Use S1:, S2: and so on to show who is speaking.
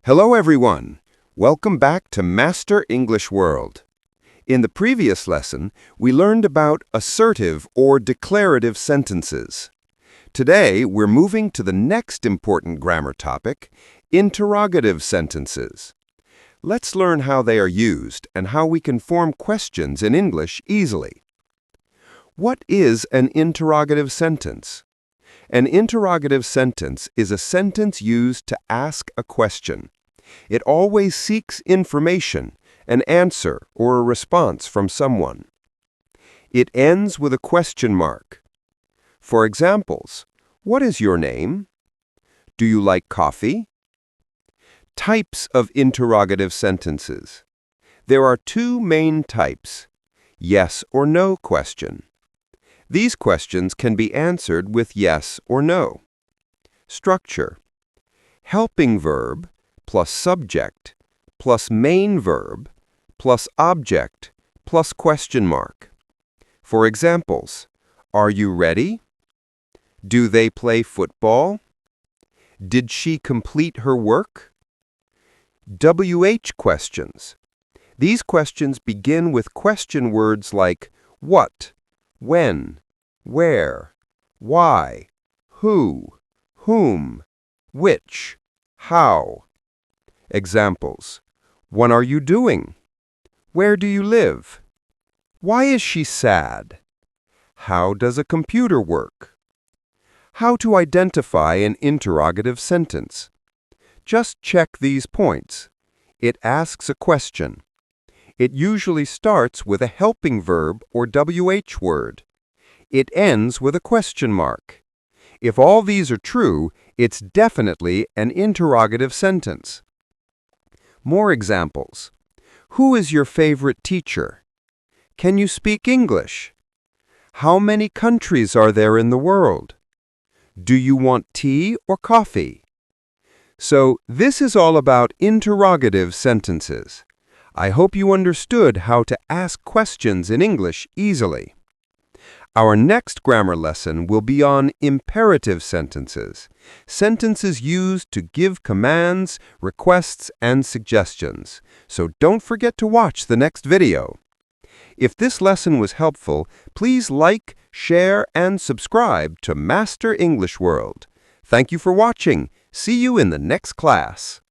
S1: Hello everyone! Welcome back to Master English World. In the previous lesson, we learned about assertive or declarative sentences. Today, we're moving to the next important grammar topic, interrogative sentences. Let's learn how they are used and how we can form questions in English easily. What is an interrogative sentence? An interrogative sentence is a sentence used to ask a question. It always seeks information, an answer or a response from someone. It ends with a question mark. For examples, what is your name? Do you like coffee? Types of interrogative sentences. There are two main types, yes or no question. These questions can be answered with yes or no. Structure. Helping verb plus subject plus main verb plus object plus question mark. For examples, are you ready? Do they play football? Did she complete her work? WH questions. These questions begin with question words like what, when, where, why, who, whom, which, how. Examples. What are you doing? Where do you live? Why is she sad? How does a computer work? How to identify an interrogative sentence. Just check these points. It asks a question. It usually starts with a helping verb or WH word. It ends with a question mark. If all these are true, it's definitely an interrogative sentence. More examples. Who is your favorite teacher? Can you speak English? How many countries are there in the world? Do you want tea or coffee? So, this is all about interrogative sentences. I hope you understood how to ask questions in English easily. Our next grammar lesson will be on imperative sentences, sentences used to give commands, requests, and suggestions. So don't forget to watch the next video. If this lesson was helpful, please like, share, and subscribe to Master English World. Thank you for watching. See you in the next class.